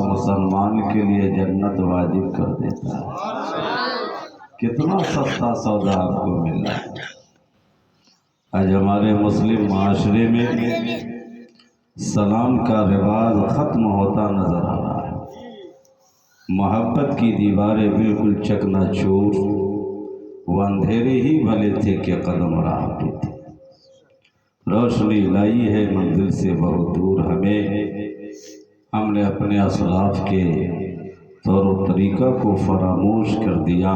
مسلمان کے لیے جنت واجب کر دیتا ہے۔ کتنا سستا سودا آپ کو مل رہا ہے۔ آج ہمارے مسلم معاشرے میں سلام کا رواج ختم ہوتا نظر آ رہا ہے۔ محبت کی دیواریں بالکل چکنا چور، وہ اندھیرے ہی بھلے تھے کہ قدم راہ پہ تھے۔ روشنی لائی ہے منزل سے بہت دور ہم نے اپنے اسلاف کے طور و طریقہ کو فراموش کر دیا۔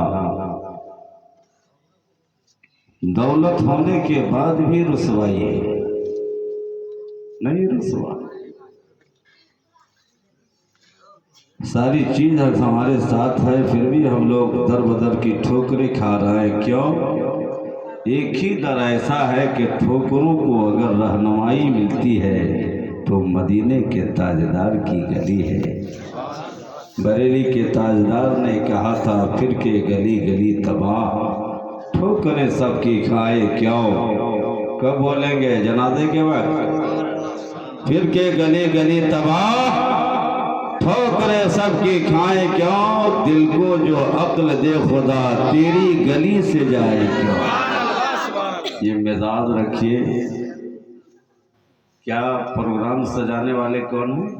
دولت ہونے کے بعد بھی رسوائی ہے، نہیں رسوا۔ ساری چیز ہمارے ساتھ ہے، پھر بھی ہم لوگ در بدر کی ٹھوکریں کھا رہے ہیں۔ کیوں؟ ایک ہی در ایسا ہے کہ ٹھوکروں کو اگر رہنمائی ملتی ہے تو مدینے کے تاجدار کی گلی ہے۔ بریلی کے تاجدار نے کہا تھا پھر کے گلی گلی تباہ، ٹھوکریں سب کی کھائے کیوں؟ کب بولیں گے؟ جنازے کے وقت۔ پھر کے گلی گلی تباہ، ٹھوکریں سب کی کھائے کیوں؟ دل کو جو عقل دے خدا تیری گلی سے جائے کیوں؟ یہ مزاج رکھیے۔ کیا پروگرام سجانے والے کون ہیں؟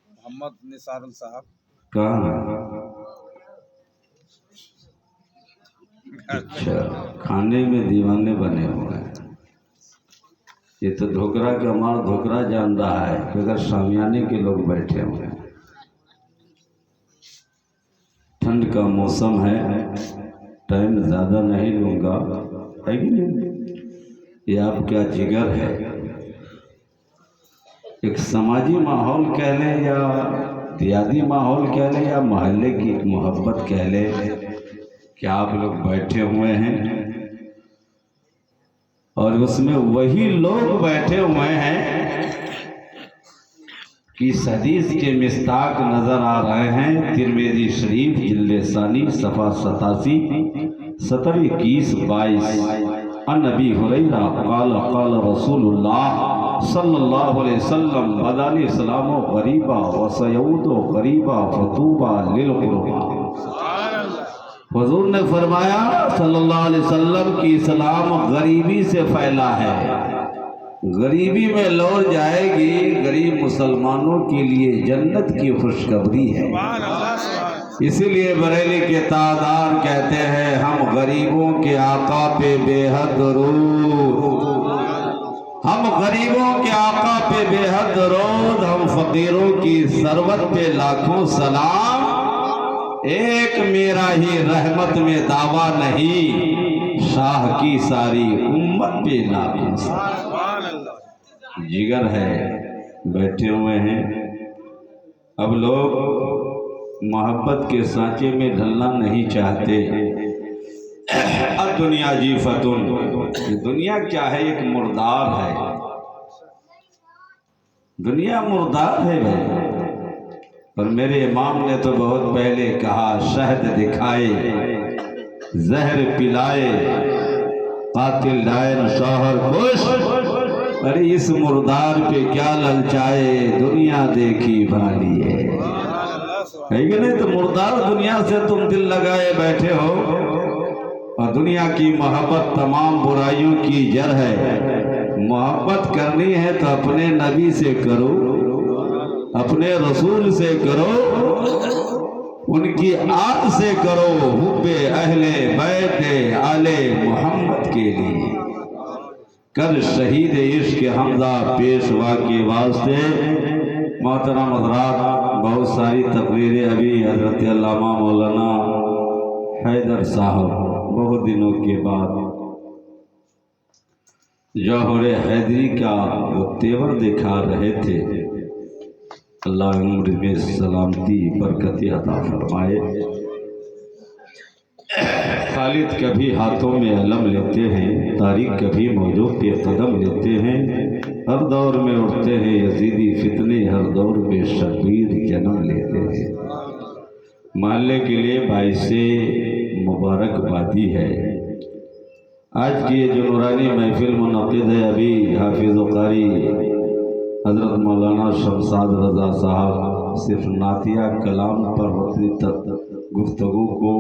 محمد نثار صاحب کہاں ہیں؟ اچھا، کھانے میں دیوانے بنے ہوئے ہیں۔ یہ تو دھوکرا کا مال دھوکرا جان رہا ہے، بغیر شامیانے کے لوگ بیٹھے ہوئے ہیں۔ ٹھنڈ کا موسم ہے، ٹائم زیادہ نہیں لوں گا، ہے کہ نہیں؟ یہ آپ کا جگر ہے۔ ایک سماجی ماحول کہہ لیں یا دیہاتی ماحول کہہ لیں یا محلے کی محبت کہہ لیں کہ آپ لوگ بیٹھے ہوئے ہیں اور اس میں وہی لوگ بیٹھے ہوئے ہیں کہ اس حدیث کے مصداق نظر آ رہے ہیں۔ ترمذی شریف جلد ثانی صفحہ 87 70 21 22 عن ابی ہریرہ قال قال رسول اللہ صلی اللہ علیہ وسلم بدل اسلام غریبا وسیعود غریبا فطوبى للغربا۔ حضور نے فرمایا صلی اللہ علیہ وسلم کہ اسلام غریبی سے پھیلا ہے، غریبی میں لوٹ جائے گی۔ غریب مسلمانوں کے لیے جنت کی خوشخبری ہے۔ اسی لیے بریلی کے تاجدار کہتے ہیں ہم غریبوں کے آقا پہ بے حد درود، ہم غریبوں کے آقا پہ بے حد درود، ہم فقیروں کی ثروت پہ لاکھوں سلام۔ ایک میرا ہی رحمت میں دعویٰ نہیں، شاہ کی ساری امت پہ لاکھوں سلام۔ جگر ہے، بیٹھے ہوئے ہیں۔ اب لوگ محبت کے سانچے میں ڈھلنا نہیں چاہتے۔ الدنیا جیفتن، دنیا کیا ہے؟ ایک مردار ہے۔ دنیا مردار ہے بھائی۔ اور میرے امام نے تو بہت پہلے کہا شہد دکھائے، زہر پلائے، قاتل ڈائن شوہر خوش، ارے اس مردار پہ کیا للچائے، دنیا دیکھی بھالی ہے کہ نہیں؟ تو مردار دنیا سے تم دل لگائے بیٹھے ہو، اور دنیا کی محبت تمام برائیوں کی جڑ ہے۔ محبت کرنی ہے تو اپنے نبی سے کرو، اپنے رسول سے کرو، ان کی آل سے کرو، حب اہل بیت آل محمد کے لیے کر شہید عشق حمزہ پیشوا کے واسطے۔ محترم حضرات، بہت ساری تقریریں ابھی حضرت علامہ مولانا حیدر صاحب بہت دنوں کے بعد جوہر حیدری کا وہ تیور دکھا رہے تھے۔ اللہ عمر میں سلامتی برکت عطا فرمائے۔ خالد کبھی ہاتھوں میں علم لیتے ہیں، طارق کبھی موجود کے قدم لیتے ہیں، ہر دور میں اٹھتے ہیں یزیدی فتنے، ہر دور میں شبیر جنم لیتے ہیں۔ محلے کے لیے باعث مبارکبادی ہے۔ آج کی یہ جو نورانی محفل منعقد ہے، ابھی حافظ و قاری حضرت مولانا شمشاد رضا صاحب صرف نعتیہ کلام پر اپنی گفتگو کو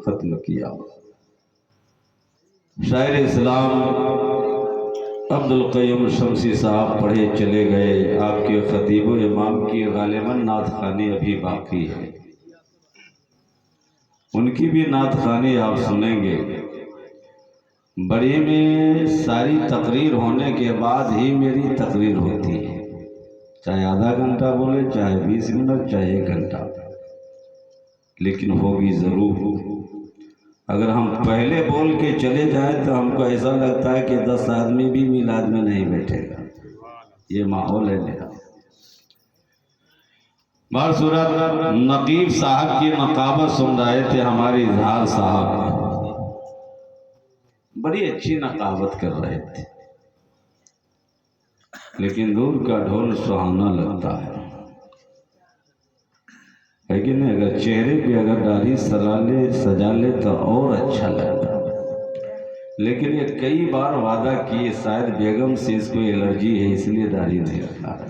ختم کیا۔ شاعر اسلام عبدالقیوم شمسی صاحب پڑھے چلے گئے، آپ کے خطیب و امام کی غالباً نعت خوانی ابھی باقی ہے، ان کی بھی نعت خوانی آپ سنیں گے۔ بڑی میں ساری تقریر ہونے کے بعد ہی میری تقریر ہوتی ہے، چاہے آدھا گھنٹہ بولے، چاہے 20 منٹ، چاہے 1 گھنٹہ، لیکن ہوگی ضرور۔ اگر ہم پہلے بول کے چلے جائیں تو ہم کو ایسا لگتا ہے کہ 10 آدمی بھی میلاد میں نہیں بیٹھے گا، یہ ماحول ہے میرا۔ بصورت نقیب صاحب کی نقابت سن رہے تھے ہمارے اظہار صاحب، بڑی اچھی نقابت کر رہے تھے، لیکن دور کا ڈھول سہانا لگتا ہے کہ نہیں؟ اگر چہرے پہ اگر داڑھی سجا لے تو اور اچھا لگتا ہے، لیکن یہ کئی بار وعدہ کیے، شاید بیگم سے اس کو الرجی ہے اس لیے داڑھی نہیں رکھا ہے۔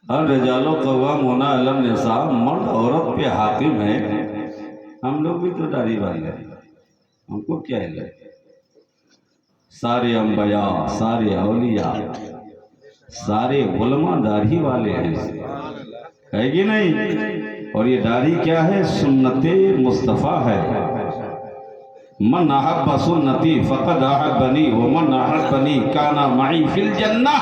الرجال قوامون علی النساء، مرد عورت پہ حاکم ہے، ہم لوگ بھی تو داڑھی والے ہیں، ہم کو کیا ہے؟ سارے انبیاء، سارے اولیاء، سارے علماء داڑھی والے ہیں، ہے کہ نہیں؟ اور یہ داڑھی کیا ہے؟ سنت مصطفیٰ ہے۔ من احب سنتی فقد احبنی ومن احبنی کان معی فی الجنہ۔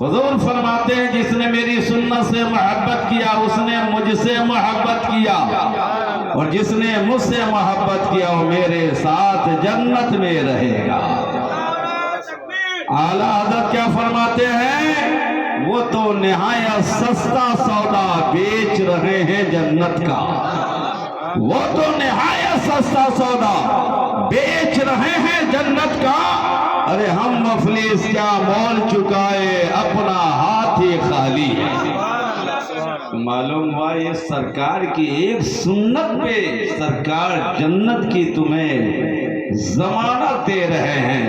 حضور فرماتے ہیں جس نے میری سنت سے محبت کیا اس نے مجھ سے محبت کیا، اور جس نے مجھ سے محبت کیا وہ میرے ساتھ جنت میں رہے گا۔ اعلیٰ حضرت کیا فرماتے ہیں؟ وہ تو نہایت سستا سودا بیچ رہے ہیں جنت کا، وہ تو نہایت سستا سودا بیچ رہے ہیں جنت کا۔ ارے ہم مفلس کیا مول چکائے، اپنا ہاتھ ہی خالی ہے۔ معلوم ہوا یہ سرکار کی ایک سنت پہ سرکار جنت کی تمہیں ضمانت دے رہے ہیں،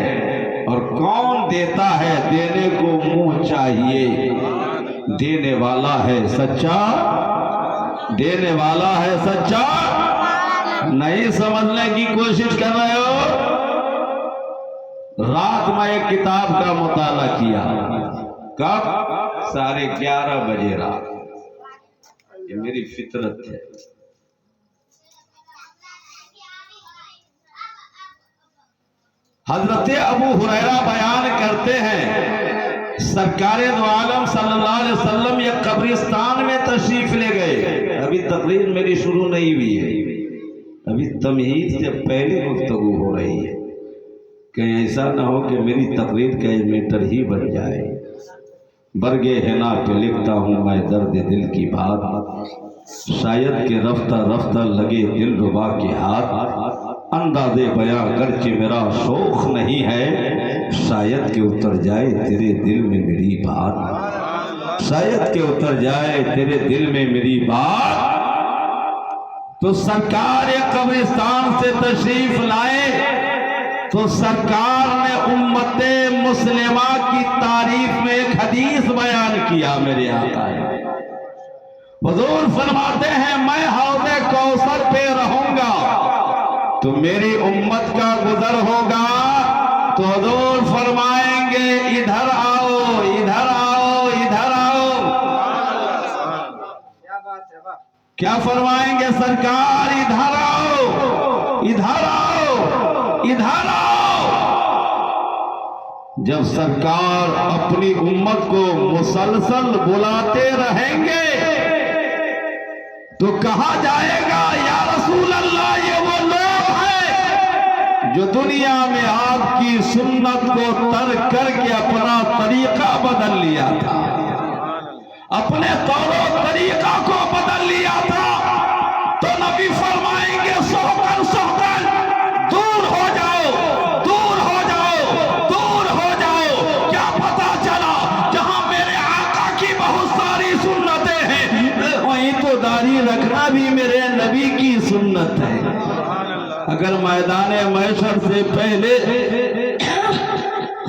اور کون دیتا ہے؟ دینے کو منہ چاہیے، دینے والا ہے سچا، دینے والا ہے سچا۔ نہیں سمجھنے کی کوشش کر رہے ہو؟ رات میں ایک کتاب کا مطالعہ کیا، کب؟ 11:30 بجے رات، یہ میری فطرت ہے۔ حضرت ابو ہریرہ بیان کرتے ہیں سرکار دو عالم صلی اللہ علیہ وسلم یہ قبرستان میں تشریف لے گئے۔ ابھی تقریر میری شروع نہیں ہوئی ہے، ابھی تمہید سے پہلے گفتگو ہو رہی ہے، کہیں ایسا نہ ہو کہ میری تقریر کا میٹر ہی بن جائے۔ برگے حنا پہ لکھتا ہوں میں درد دل کی بات، شاید کہ رفتہ رفتہ لگے دل ربا کے ہاتھ، انداز بیاں گرچہ میرا شوق نہیں ہے، شاید کہ اتر جائے تیرے دل میں میری بات، شاید کہ اتر جائے تیرے دل میں میری بات۔ تو سرکار قبرستان سے تشریف لائے تو سرکار نے امت مسلمہ کی تعریف میں ایک حدیث بیان کیا میرے آقا نے۔ حضور فرماتے ہیں میں حوض کوثر پہ رہوں گا تو میری امت کا گزر ہوگا، تو حضور فرمائیں گے ادھر آؤ، ادھر آؤ، ادھر آؤ۔ کیا فرمائیں گے سرکار؟ ادھر آؤ، ادھر آؤ، ادھر آؤ۔ جب سرکار اپنی امت کو مسلسل بلاتے رہیں گے تو کہا جائے گا یا رسول اللہ یہ وہ لوگ ہیں جو دنیا میں آپ کی سنت کو ترک کر کے اپنا طریقہ بدل لیا تھا، اپنے طور و طریقہ کو بدل لیا تھا۔ تو نبی فرمائیں گے سوکن سوکن دور ہو جاؤ، دور ہو جاؤ، دور ہو جاؤ۔ کیا پتا چلا جہاں میرے آقا کی بہت ساری سنتیں ہیں وہیں تو داڑھی رکھنا بھی میرے نبی کی سنت ہے۔ اگر میدان محشر سے پہلے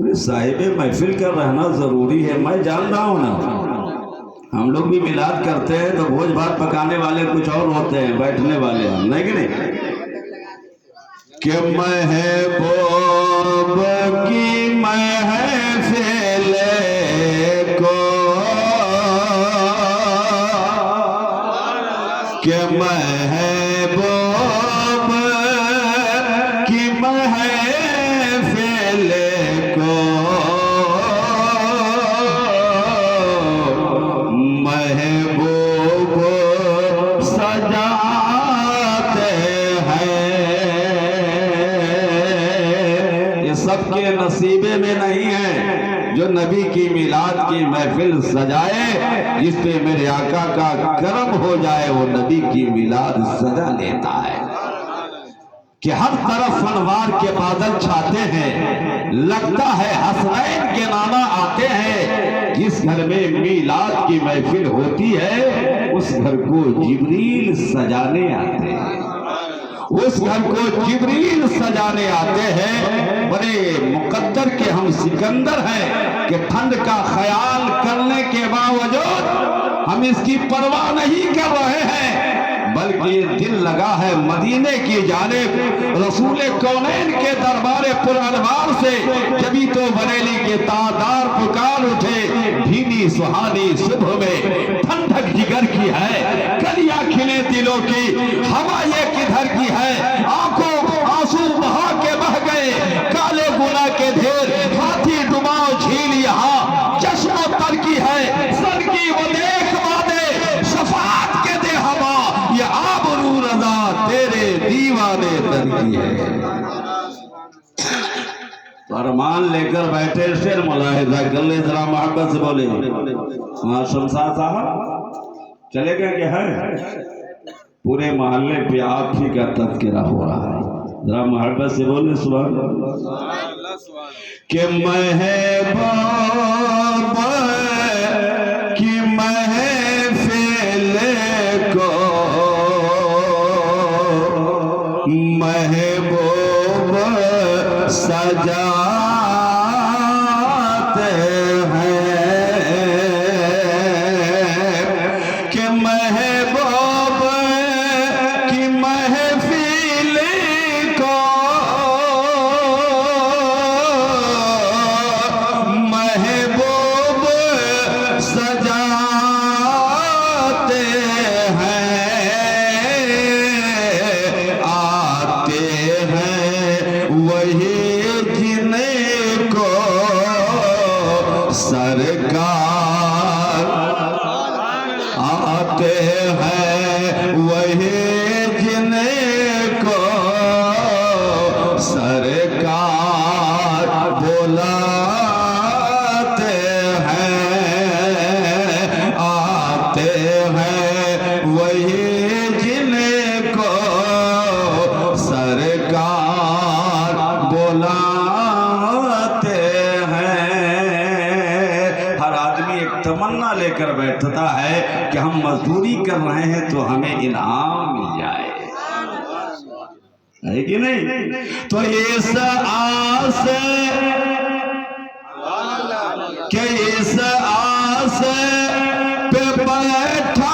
صاحب محفل کا رہنا ضروری ہے، میں جان رہا ہوں نا، ہم لوگ بھی میلاد کرتے ہیں تو بھوج بھات پکانے والے کچھ اور ہوتے ہیں، بیٹھنے والے ہم نہیں کہ نہیں، کہ محبوب کی محفل کو، کہ محبوب کی محفل کو محبوب سجاتے ہیں، یہ سب کے نصیبے میں نہیں ہے جو نبی کی میلاد کی محفل سجائے، جس پہ میرے آقا کا کرم ہو جائے وہ نبی کی میلاد سجا لیتا ہے، کہ ہر طرف انوار کے بادل چھاتے ہیں، لگتا ہے حسنین کے نانا آتے ہیں، جس گھر میں میلاد کی محفل ہوتی ہے اس گھر کو جبریل سجانے آتے ہیں، اس گھر کو جبریل سجانے آتے ہیں۔ بڑے مقدر کے ہم سکندر ہیں کہ ٹھنڈ کا خیال کرنے کے باوجود ہم اس کی پرواہ نہیں کر رہے ہیں، بلکہ یہ دل لگا ہے مدینے کی جانب، رسول کونین کے دربار پر انوار سے، جبھی تو بریلی کے تاجدار پکار اٹھے، دھیمی سہانی صبح میں ٹھنڈک جگر کی ہے، کلیاں کھلے دلوں کی، ہوا یہ کدھر کی ہے، آنکھوں آنسو بہا کے بہ گئے، کالے گناہ کے ڈھیر، ہاتھی ڈباؤ جھیل یہاں، چشم و تر کی ہے، سن کی وہ دیکھ وعدے، شفاعت کے دے ہوا، یہ آبرو رضا تیرے دیوانے در کی ہے۔ فرمان لے کر بیٹھے، شیر ملاحظہ کر لے، ذرا محبت سے بولے، وہاں شمساد صاحب چلے گئے کہ ہے؟ پورے محلے پہ آپ ہی کا تذکرہ ہو رہا ہے، ذرا محبت سے بولے سبحان اللہ۔ کہ محبوب کی محفل کو محبوب سجاتے ہیں، کہ محبوب کی محفل کو محبوب سجاتے ہیں، آتے ہیں وہی جن کو سرکار، آتے ہیں وہی جن کو سرکار بلاتے ہیں، آتے ہیں وہی جن کو سرکار بلاتے ہیں۔ ہر آدمی ایک تمنا لے کر بیٹھتا ہے کہ ہم مزدوری کر رہے ہیں تو ہمیں انعام مل جائے، ہے کہ نہیں؟ تو اس آس کہ اس آس پہ بیٹھا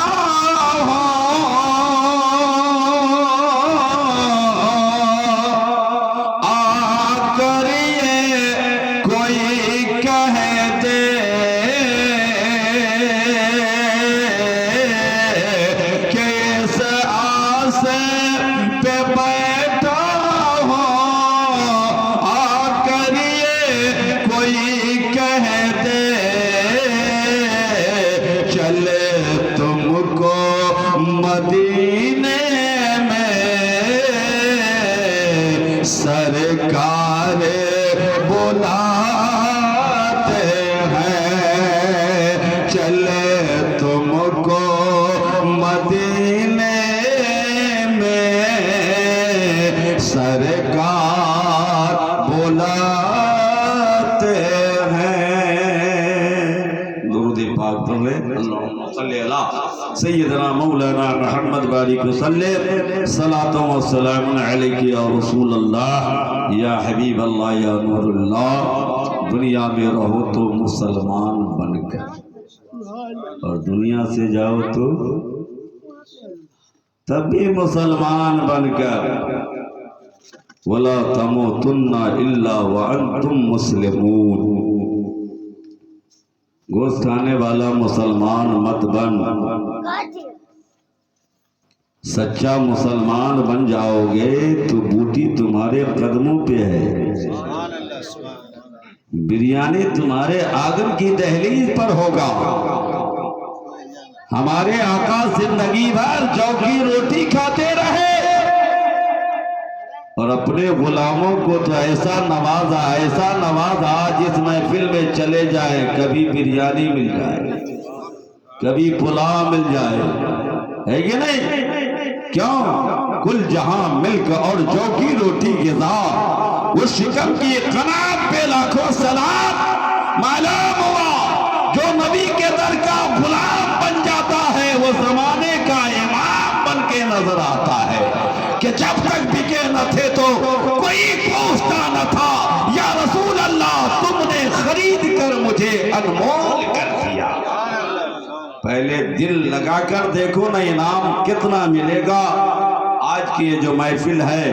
مدینے میں سرکار بلاتے ہیں، چلے تم کو مدینے میں سرکار بلاتے ہیں۔ درود پاک پڑھ لیں، اللہم صلی علی سیدنا مولانا محمد بارک وسلم، صلاۃ و سلام علیک یا رسول اللہ، یا حبیب اللہ، یا نور اللہ۔ دنیا میں رہو تو مسلمان بن کر اور دنیا سے جاؤ تو تب بھی مسلمان بن کر وَلَا تَمُوتُنَّ إِلَّا وَأَنْتُمْ مُسْلِمُونَ۔ گوشت کھانے والا مسلمان مت بن، سچا مسلمان بن جاؤ گے تو بوٹی تمہارے قدموں پہ ہے، بریانی تمہارے آنگن کی دہلیز پر ہوگا۔ ہمارے آقا زندگی بھر جو کی روٹی کھاتے رہے اور اپنے غلاموں کو تو ایسا نوازا جس محفل میں چلے جائے کبھی بریانی مل جائے، کبھی پلاؤ مل جائے، ہے کہ نہیں؟ کیوں؟ کل جہاں ملک اور جو کی روٹی غذا، اس شکم کی قناعت پہ لاکھوں سلام۔ معلوم ہوا جو نبی کے در کا غلام بن جاتا ہے وہ زمانے کا امام بن کے نظر آتا ہے، کہ جب تک بکے نہ تھے تو کوئی پوچھتا نہ تھا، یا رسول اللہ تم نے خرید کر مجھے انمول کر دیا۔ پہلے دل لگا کر دیکھو نا انعام کتنا ملے گا۔ آج کی یہ جو محفل ہے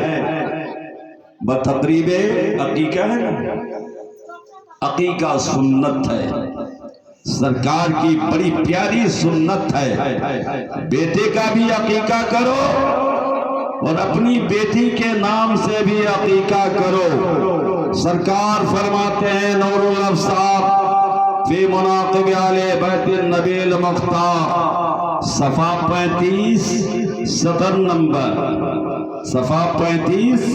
بتقریب عقیقہ ہے، عقیقہ سنت ہے، سرکار کی بڑی پیاری سنت ہے۔ بیٹے کا بھی عقیقہ کرو اور اپنی بیٹی کے نام سے بھی عقیقہ کرو۔ سرکار فرماتے ہیں نور الابصار فی مناقب آل بیت النبی المختار، صفحہ 35 سطر نمبر، صفحہ 35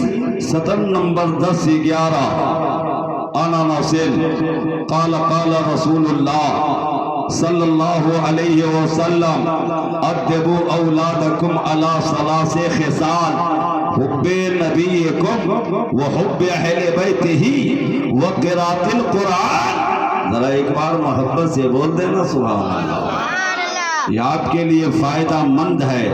سطر نمبر 10-11۔ انا ناصر قال قال رسول اللہ صلی اللہ علیہ وسلم ادبوا اولادکم علی ثلاث خصال، حب نبیکم وحب اہل بیتہ وقراءۃ القرآن۔ ذرا ایک بار محبت سے بول دینا سبحان اللہ، یہ آپ کے لیے فائدہ مند ہے۔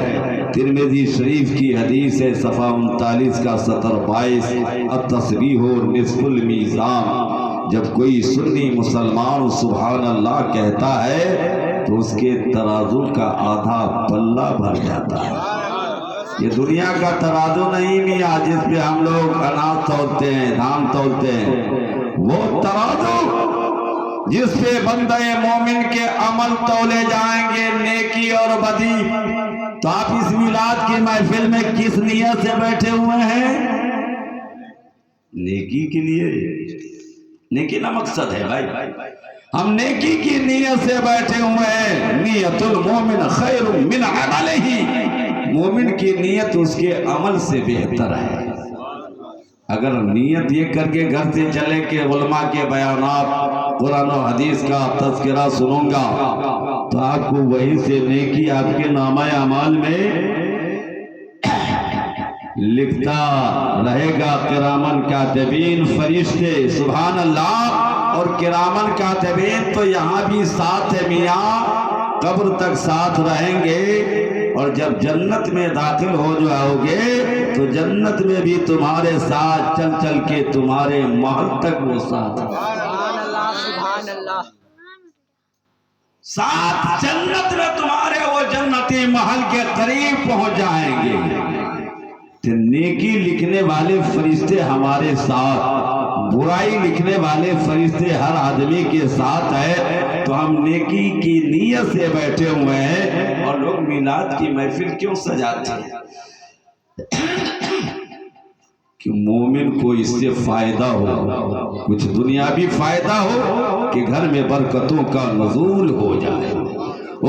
ترمذی شریف کی حدیث ہے، صفحہ 39 کا سطر 22، التسبیح نصف المیزان۔ جب کوئی سنی مسلمان سبحان اللہ کہتا ہے تو اس کے ترازو کا آدھا پلہ بھر جاتا ہے۔ یہ دنیا کا ترازو نہیں میاں جس پہ ہم لوگ اناج تولتے ہیں، دھان تولتے ہیں، وہ ترازو جس پہ بندہ مومن کے عمل تولے جائیں گے، نیکی اور بدی۔ تو آپ اس میلاد کی محفل میں کس نیت سے بیٹھے ہوئے ہیں؟ نیکی کے لیے، نیکی نہ مقصد ہے بھائی، ہم نیکی کی نیت سے بیٹھے ہوئے ہیں۔ نیت المومن خیر من عملہ، مومن کی نیت اس کے عمل سے بہتر ہے۔ اگر نیت یہ کر کے گھر سے چلے کہ علماء کے بیانات قرآن و حدیث کا تذکرہ سنوں گا تو آپ کو وہی سے نیکی آپ کے نامہ اعمال میں لکھتا رہے گا۔ کرامن کاتبین فرشتے سبحان اللہ، اور کرامن کاتبین تو یہاں بھی ساتھ ہے میاں، قبر تک ساتھ رہیں گے۔ اور جب جنت میں داخل ہو جاؤ گے تو جنت میں بھی تمہارے ساتھ چل چل کے تمہارے محل تک وہ ساتھ جنت میں تمہارے وہ جنتی محل کے قریب پہنچ جائیں گے۔ تو نیکی لکھنے والے فرشتے ہمارے ساتھ، برائی لکھنے والے فرشتے ہر آدمی کے ساتھ ہے۔ تو ہم نیکی کی نیت سے بیٹھے ہوئے ہیں، اور لوگ میلاد کی محفل کیوں سجاتے ہیں؟ کہ مومن کو اس سے فائدہ ہو، کچھ دنیاوی فائدہ ہو، کہ گھر میں برکتوں کا نزول ہو جائے،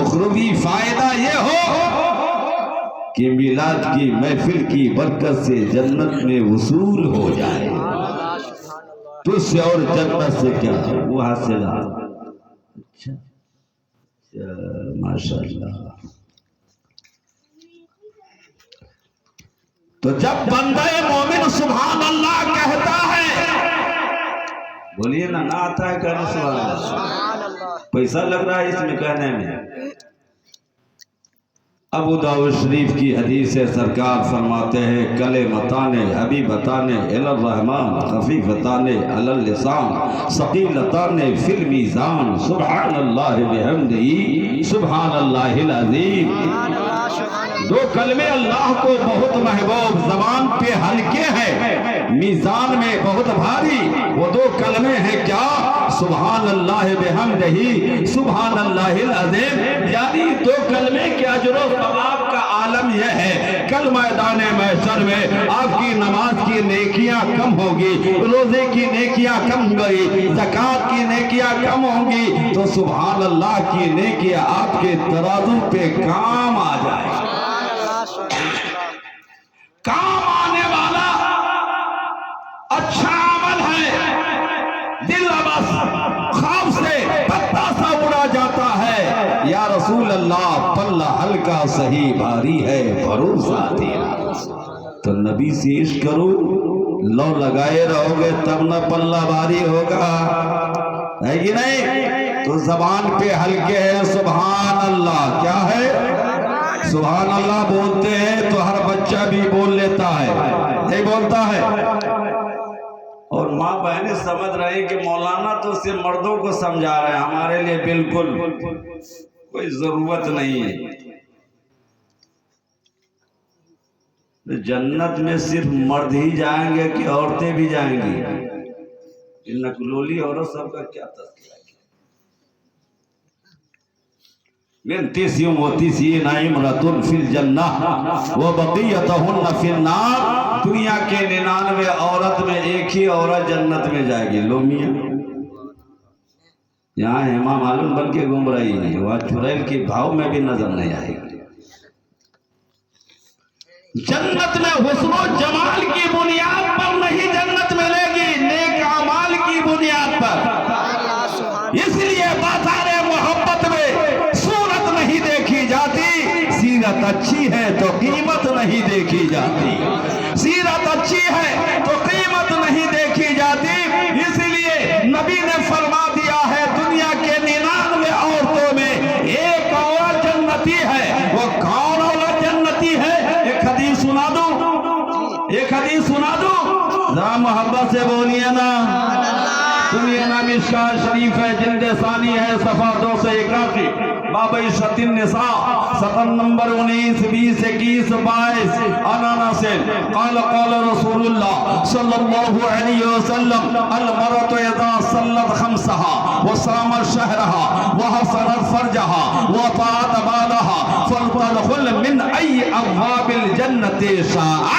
اخروی فائدہ یہ ہو کہ میلاد کی محفل کی برکت سے جنت میں وصول ہو جائے۔ تو اس سے اور جنت سے کیا وہ حاصل ہے؟ اچھا ماشاءاللہ۔ تو جب بندہ مومن سبحان اللہ کہتا ہے، بولیے نا، نہ آتا ہے کہنا سبحان اللہ، پیسہ لگ رہا ہے اس میں کہنے میں۔ ابو داؤد شریف کی حدیث ہے، سرکار فرماتے ہیں کلمتان حبیبتان الی الرحمن خفیفتان علی اللسان ثقیلتان فی المیزان سبحان اللہ بحمدہ سبحان اللہ العظیم۔ دو کلمے اللہ کو بہت محبوب، زبان پہ ہلکے ہیں، میزان میں بہت بھاری۔ وہ دو کلمے ہیں کیا؟ سبحان اللہ بحمدہ سبحان اللہ العظیم۔ یعنی دو کلمے کے اجر و ثواب کا عالم یہ ہے، کل میدان محشر میں آپ کی نماز کی نیکیاں کم ہوگی، روزے کی نیکیاں کم ہوگی، زکوٰۃ کی نیکیاں کم ہوں گی، تو سبحان اللہ کی نیکیاں آپ کے ترازو پہ کام آ جائے گی۔ کام آنے والا اچھا عمل ہے، دل بس خوف سے پتہ سا اڑا جاتا ہے، یا رسول اللہ پلہ ہلکا صحیح بھاری ہے بھروسہ تیرا۔ تو نبی سے عشق کرو، لو لگائے رہو گے تب نہ پلہ بھاری ہوگا، ہے کہ نہیں؟ تو زبان پہ ہلکے ہے سبحان اللہ، کیا ہے؟ سبحان اللہ بولتے ہیں تو ہر بچہ بھی بول لیتا ہے، نہیں بولتا ہے؟ اور ماں بہنیں سمجھ رہے ہیں کہ مولانا تو صرف مردوں کو سمجھا رہے ہیں، ہمارے لیے بالکل کوئی ضرورت نہیں ہے۔ جنت میں صرف مرد ہی جائیں گے کہ عورتیں بھی جائیں گی؟ نکلولی عورت سب کا کیا تذکرہ ہے؟ تیسیوں و تیسین امرۃ فی الجنہ و بقیتہن فی النار۔ دنیا کے 99 عورت میں ایک ہی عورت جنت میں جائے گی۔ لو میاں یہاں ہیما معلوم بن کے گھوم رہی ہے، وہاں چڑیل کی بھاؤ میں بھی نظر نہیں آئے گی۔ جنت میں حسن و جمال کی بنیاد پر نہیں جنت ملے گی، نیک اعمال کی بنیاد پر۔ اس لیے بازار محبت میں صورت نہیں دیکھی جاتی، سیرت اچھی ہے تو قیمت نہیں دیکھی جاتی، سیرت اچھی ہے تو قیمت نہیں دیکھی جاتی۔ اس لیے نبی نے فرما دیا ہے دنیا کے 99 عورتوں میں ایک عورت جنتی ہے۔ وہ کون عورت جنتی ہے؟ ایک حدیث سنا دوں، ایک حدیث سنا دوں، ذرا محبت سے بولیے نا۔ سنیے نا، مشکوٰۃ شریف ہے، جلد ثانی ہے، صفحہ 281، باب عشرۃ النساء، سطر نمبر 19 20 21 22۔ انس قال قال رسول اللہ صلی اللہ علیہ وسلم المرأة اذا صلت خمسها وصامت شهرها وحصنت فرجها وطاعت بالها فلتدخل من اي ابواب الجنة شاءت۔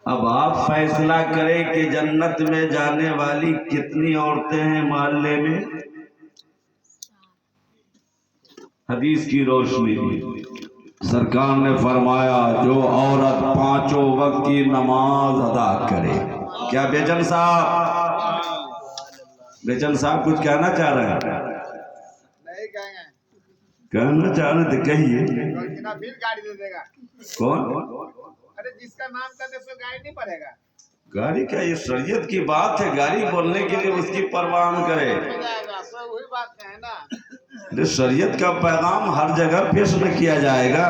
اب آپ فیصلہ کریں کہ جنت میں جانے والی کتنی عورتیں ہیں محلے میں؟ حدیث کی روشنی میں سرکار نے فرمایا جو عورت 5 وقت کی نماز ادا کرے۔ کیا بیچن صاحب کچھ کہنا چاہ رہے ہیں؟ نہیں کہیں گے، کہنا چاہ رہے تھے، کہیے۔ پھر گاڑی دے دے گا کون؟ ارے جس کا نام کرنے سے گاڑی نہیں پڑے گا۔ گاڑی کیا، یہ شریعت کی بات ہے، گاڑی بولنے کے لیے اس کی پرواہ ہم کرے۔ وہی بات ہے نا، شریعت کا پیغام ہر جگہ پیش نہ کیا جائے گا۔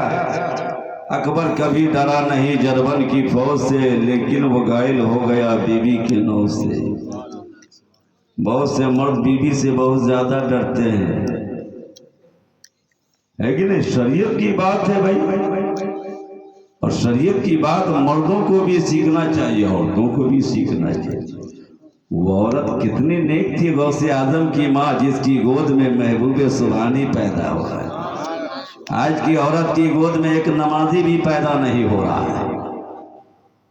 اکبر کبھی ڈرا نہیں جرمن کی فوج سے، لیکن وہ گھائل ہو گیا بیوی کے نوز سے۔ بہت سے مرد بیوی سے بہت زیادہ ڈرتے ہیں، ہے کہ نہیں؟ شریعت کی بات ہے بھائی، اور شریعت کی بات مردوں کو بھی سیکھنا چاہیے، عورتوں کو بھی سیکھنا چاہیے۔ وہ عورت کتنی نیک تھی، غوث اعظم کی ماں، جس کی گود میں محبوب سبحانی پیدا ہوا ہے۔ آج کی عورت کی گود میں ایک نمازی بھی پیدا نہیں ہو رہا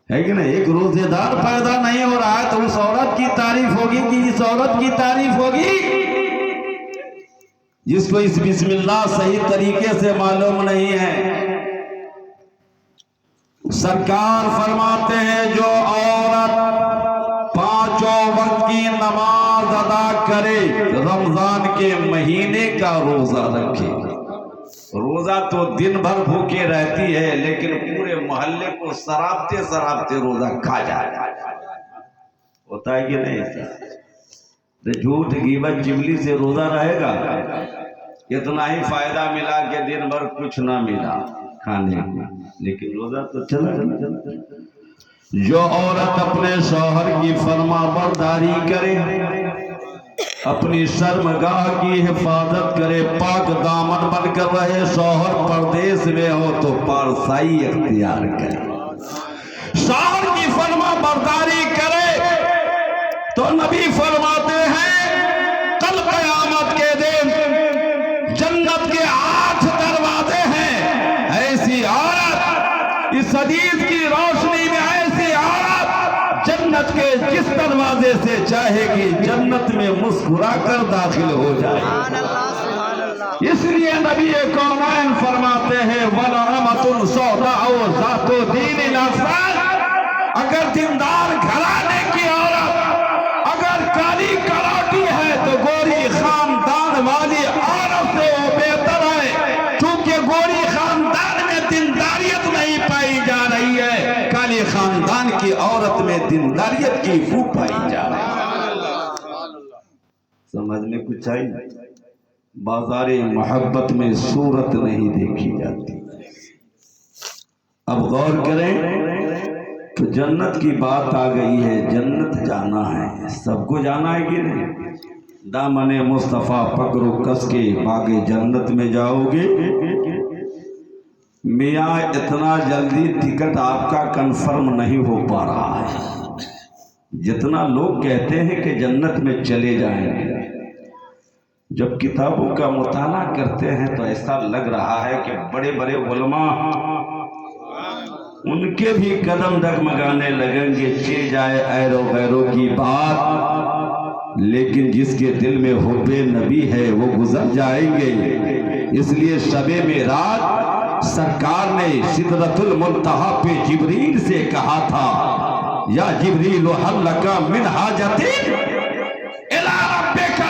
ہے کہ نہیں؟ ایک روزے دار پیدا نہیں ہو رہا ہے، تو اس عورت کی تعریف ہوگی کہ اس عورت کی تعریف ہوگی جس کو اس بسم اللہ صحیح طریقے سے معلوم نہیں ہے۔ سرکار فرماتے ہیں جو عورت 5 وقت کی نماز ادا کرے، رمضان کے مہینے کا روزہ رکھے۔ روزہ تو دن بھر بھوکے رہتی ہے، لیکن پورے محلے کو سرابتے سرابتے روزہ کھا جائے، ہوتا ہے کہ نہیں؟ جھوٹ غیبت چغلی سے روزہ رہے گا؟ اتنا ہی فائدہ ملا کہ دن بھر کچھ نہ ملا کھانے کو، لیکن روزہ تو چلا۔ جو عورت اپنے شوہر کی فرما برداری کرے، اپنی شرمگاہ کی حفاظت کرے، پاک دامن بن کر رہے، شوہر پردیس میں ہو تو پارسائی اختیار کرے، شوہر کی فرما برداری کرے، تو نبی فرماتے ہیں کل قیامت کے دن جنت کے 8 دروازے ہیں، ایسی عورت اس حدیث کی روشنی میں ایسی عورت جنت کے جس دروازے سے چاہے گی جنت میں مسکرا کر داخل ہو جائے۔ اس لیے نبی کونین فرماتے ہیں وَلَرَمَةٌ سَوْدَاءُ ذَاتُ دِینٍ نَصْرٍ، اگر دیندار گھرانے کی عورت اگر کالی کراٹی ہے تو گوری خاندان والی عورت سے وہ بہتر ہے، چونکہ گوری خاندان میں دینداریت نہیں پائی جا رہی ہے، کالی خاندان کی عورت میں دینداریت کی بو پائی جا رہی ہے۔ سمجھ میں کچھ آئی؟ بازار محبت میں صورت نہیں دیکھی جاتی۔ اب غور کریں تو جنت کی بات آ گئی ہے، جنت جانا ہے، سب کو جانا ہے کہ نہیں؟ دامن مصطفیٰ پکڑو کس کے باغ جنت میں جاؤ گے۔ میاں اتنا جلدی ٹکٹ آپ کا کنفرم نہیں ہو پا رہا ہے، جتنا لوگ کہتے ہیں کہ جنت میں چلے جائیں گے، جب کتابوں کا مطالعہ کرتے ہیں تو ایسا لگ رہا ہے کہ بڑے بڑے علماء ان کے بھی قدم ڈگمگانے لگیں گے، چے جائے ایرو غیرو کی بات، لیکن جس کے دل میں حب نبی ہے وہ گزر جائیں گے۔ اس لیے شب معراج سرکار نے سدرۃ المنتہا پہ جبریل سے کہا تھا یا جبریل حل لک من حاجت الی ربک،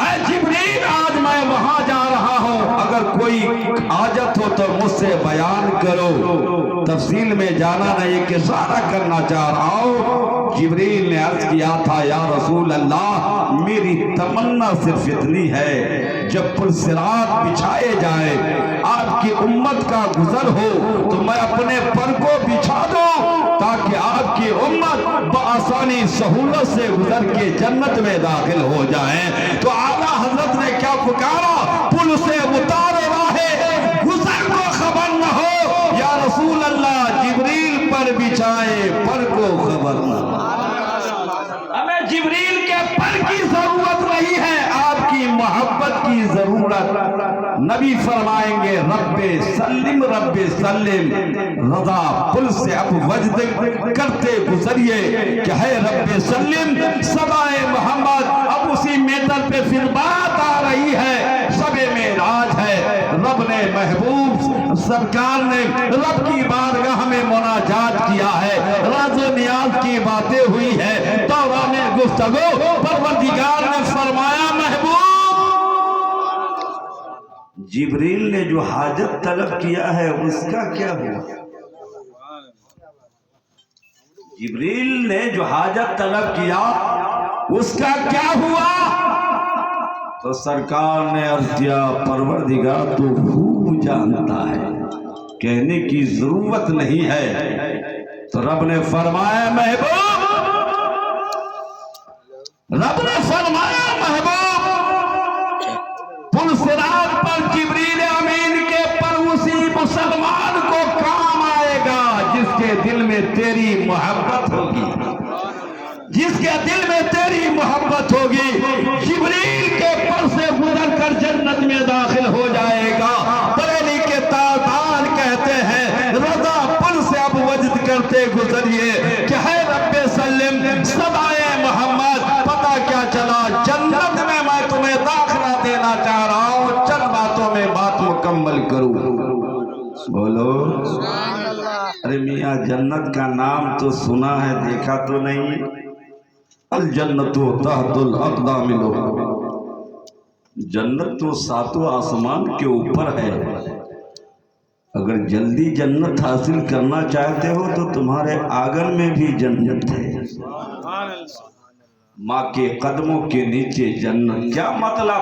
اے جبریل آج میں وہاں جا رہا ہوں، اگر کوئی حاجت ہو تو مجھ سے بیان کرو۔ تفصیل میں جانا نہیں کہ اشارہ کرنا چاہ رہا ہوں، جبریل نے عرض کیا تھا یا رسول اللہ میری تمنا صرف اتنی ہے جب پل صراط بچھائے جائے آپ کی امت کا گزر ہو تو میں اپنے پر کو بچھا دوں تاکہ آپ کی امت بآسانی سہولت سے گزر کے جنت میں داخل ہو جائیں۔ تو اعلیٰ حضرت نے کیا پکارا؟ پل سے اتار راہ گزر کو خبر نہ ہو، یا رسول اللہ جبریل پر بچھائے پر کو خبر نہ ہو۔ ہمیں جبریل کے پر کی ضرورت نہیں ہے، آپ کی محبت کی ضرورت۔ نبی فرمائیں گے رب سلم رب سلم، رضا پل سے اب وجد کرتے گزریے کہ ہے رب سلم سبائے محمد۔ اب اسی میٹر پہ پھر بات آ رہی ہے، شب معراج ہے، رب نے محبوب سرکار نے رب کی بارگاہ میں مناجات کیا ہے، راز و نیاز کی باتیں ہوئی ہے، دوران گفتگو پروردگار نے فرمایا محبوب جبریل نے جو حاجت طلب کیا ہے اس کا کیا ہوا؟ جبریل نے جو حاجت طلب کیا اس کا کیا ہوا؟ تو سرکار نے عرض کیا پروردگار تو خوب جانتا ہے، کہنے کی ضرورت نہیں ہے۔ تو رب نے فرمایا محبوب، رب نے فرمایا محبوب پل صراط پر جبریل امین کے پر اسی مسلمان کو کام آئے گا جس کے دل میں تیری محبت ہوگی، جس کے دل میں تیری محبت ہوگی، جبریل کے پر سے گزر کر جنت میں داخل ہو جائے گا۔ بریلی کے تاجدار کہتے ہیں رضا پل سے اب وجد کرتے گزریے کہ ہے رب سلم سبائے محمد، پتہ کیا چلا جنت میں میں تمہیں داخلہ دینا چاہ رہا ہوں، چند باتوں میں بات مکمل کروں۔ بولو ارے میاں جنت کا نام تو سنا ہے دیکھا تو نہیں؟ الجنت تحت الاقدام لو، جنت تو ساتوں آسمان کے اوپر ہے، اگر جلدی جنت حاصل کرنا چاہتے ہو تو تمہارے آنگن میں بھی جنت ہے، ماں کے قدموں کے نیچے جنت۔ کیا مطلب؟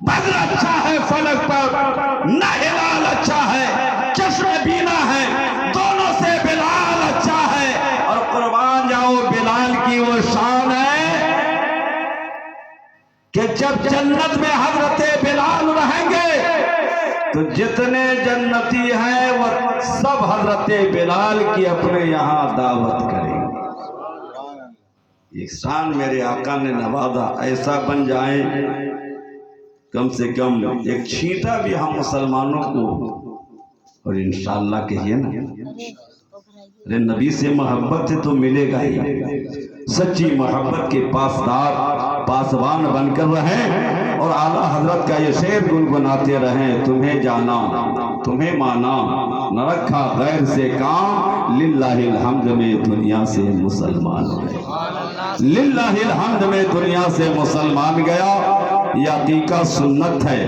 بدر اچھا ہے فلک پر، نہ ہلال اچھا ہے، چشم بینا ہے، دونوں سے بلال اچھا ہے۔ اور قربان جاؤ بلال کی وہ شان ہے کہ جب جنت میں حضرت بلال رہیں گے تو جتنے جنتی ہیں وہ سب حضرت بلال کی اپنے یہاں دعوت کریں گے۔ احسان میرے آقا نے نوازا، ایسا بن جائیں کم سے کم ایک چھینٹا بھی ہم مسلمانوں کو، اور انشاءاللہ کہیے نا، ارے نبی سے محبت ہے تو ملے گا ہی۔ سچی محبت کے پاسدار پاسبان بن کر رہیں اور اعلیٰ حضرت کا یہ شعر گنگناتے رہیں، تمہیں جانا تمہیں مانا نہ رکھا غیر سے کام، للہ الحمد میں دنیا سے مسلمان گیا، للہ الحمد میں دنیا سے مسلمان گیا۔ یہ عقیقہ سنت ہے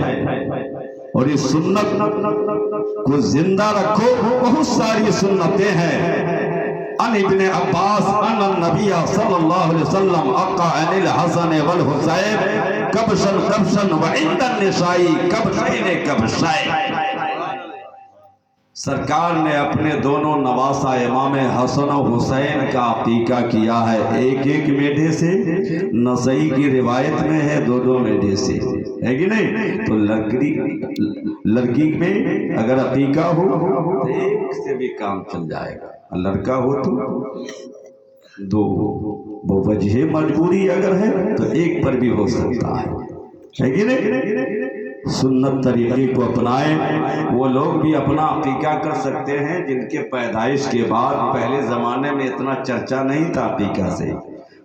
اور اس سنت کو زندہ رکھو۔ بہت ساری سنتیں ہیں۔ ان ابن عباس ان النبی صلی اللہ علیہ وسلم اقع عن الحسن والحسین کبشن کبشن وعند النسائی کبشین کبشین۔ سرکار نے اپنے دونوں نواسہ امام حسن و حسین کا عقیقہ کیا ہے، ایک ایک میڈے سے۔ نسائی کی روایت میں ہے دو دو میڈے سے، ہے کہ نہیں؟ تو لڑکی میں اگر عقیقہ ہو تو ایک سے بھی کام چل جائے گا، لڑکا ہو تو دو، بوجہ مجبوری اگر ہے تو ایک پر بھی ہو سکتا ہے کہ نہیں؟ سنت طریقے کو اپنائیں۔ وہ لوگ بھی اپنا عقیقہ کر سکتے ہیں جن کے پیدائش کے بعد، پہلے زمانے میں اتنا چرچا نہیں تھا عقیقہ سے،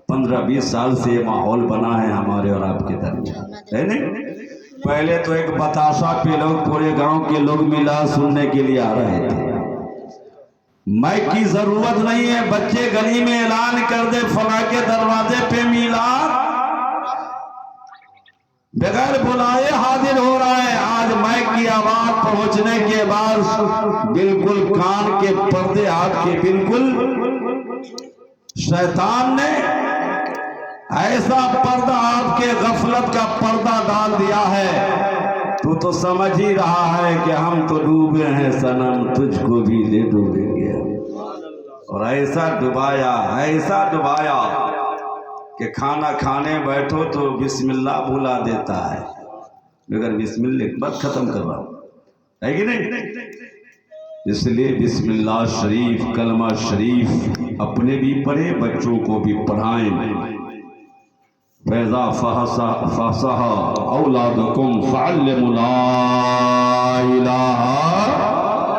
15-20 سال سے یہ ماحول بنا ہے ہمارے اور آپ کے درمیان، ہے نہیں؟ پہلے تو ایک بتاشا پہ لوگ، پورے گاؤں کے لوگ ملا سننے کے لیے آ رہے تھے۔ مائک کی ضرورت نہیں ہے، بچے گلی میں اعلان کر دے فلاں کے دروازے پہ میلاد، بغیر بلائے حاضر ہو رہا ہے۔ آج مائک کی آواز پہنچنے کے بعد بالکل کان کے پردے آپ کے، بالکل شیطان نے ایسا پردہ آپ کے غفلت کا پردہ ڈال دیا ہے، تو سمجھ ہی رہا ہے کہ ہم تو ڈوبے ہیں صنم، تجھ کو بھی لے ڈوبیں گے۔ اور ایسا ڈبایا کہ کھانا کھانے بیٹھو تو بسم اللہ بھلا دیتا ہے، مگر بسم اللہ بات ختم کر رہا ہوں، ہے کہ نہیں؟ اس لیے بسم اللہ شریف، کلمہ شریف اپنے بھی پڑھیں، بچوں کو بھی پڑھائیں۔ فَإِذَا فَحَصَهَا أَوْلَادُكُمْ فَعَلِّمُوا لَا إِلَٰهَ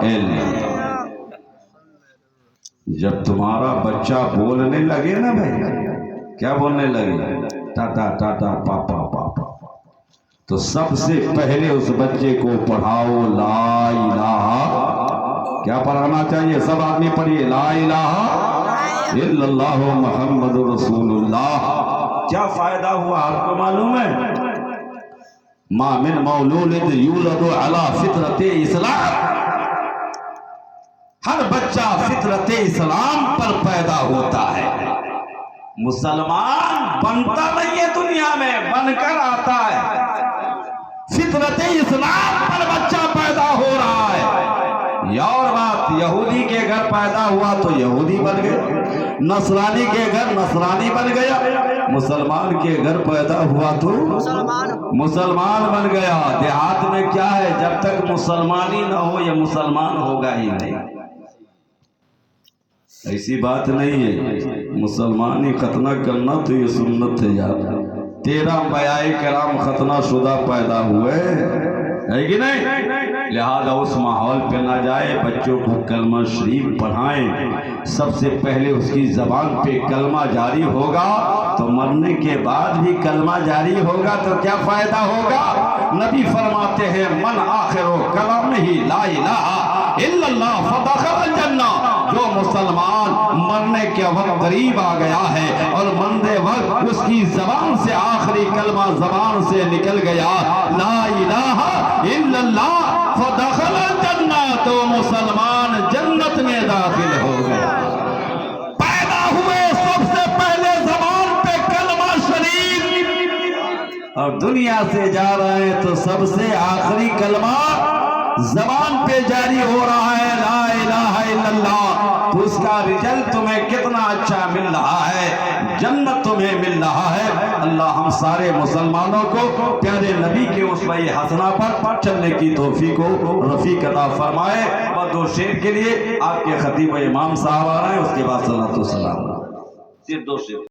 إِلَّا۔ جب تمہارا بچہ بولنے لگے نا بھائی، کیا بولنے لگے؟ ٹاٹا ٹاٹا پاپا پاپا، تو سب سے پہلے اس بچے کو پڑھاؤ لا الہ، کیا پڑھانا چاہیے؟ سب آدمی پڑھیے، لا الہ الا اللہ محمد رسول اللہ۔ کیا فائدہ ہوا آپ کو معلوم ہے؟ ما من مولود یولد علی فطرت اسلام، ہر بچہ فطرت اسلام پر پیدا ہوتا ہے۔ مسلمان بنتا نہیں ہے دنیا میں، بن کر آتا ہے۔ فطرت اسلام پر بچہ پیدا ہو رہا ہے۔ یا اور بات، یہودی کے گھر پیدا ہوا تو یہودی بن گیا، نصرانی کے گھر نصرانی بن گیا، مسلمان کے گھر پیدا ہوا تو مسلمان بن گیا۔ دیہات میں کیا ہے، جب تک مسلمانی نہ ہو یہ مسلمان ہوگا ہی نہیں، ایسی بات نہیں ہے۔ مسلمانی ختنہ کرنا تو یہ سنت ہے یار۔ 13 انبیاء کرام ختنہ شدہ پیدا ہوئے، ہے کہ نہیں؟ لہذا اس ماحول پہ نہ جائے، بچوں کو کلمہ شریف پڑھائیں۔ سب سے پہلے اس کی زبان پہ کلمہ جاری ہوگا تو مرنے کے بعد بھی کلمہ جاری ہوگا تو کیا فائدہ ہوگا؟ نبی فرماتے ہیں من آخر کلامہ لا الہ الا اللہ فدخل الجنہ۔ جو مسلمان مرنے کے وقت قریب آ گیا ہے اور مرنے وقت اس کی زبان سے آخری کلمہ زبان سے نکل گیا لا الہ الا اللہ فدخل الجنہ، تو مسلمان جنت میں داخل ہو گیا۔ پیدا ہوئے سب سے پہلے زبان پہ کلمہ شریف، اور دنیا سے جا رہے ہیں تو سب سے آخری کلمہ زبان پہ جاری ہو رہا ہے لا الہ الا اللہ، تو اس کا رزلٹ تمہیں کتنا اچھا مل رہا ہے، جنت تمہیں مل رہا ہے۔ اللہ ہم سارے مسلمانوں کو پیارے نبی کے اسوہ حسنہ پر چلنے کی توفیق و رفیق عطا فرمائے۔ اور دو شعر کے لیے آپ کے خطیب و امام صاحب آ رہے ہیں، اس کے بعد صلاۃ و سلام، صرف دو شعر۔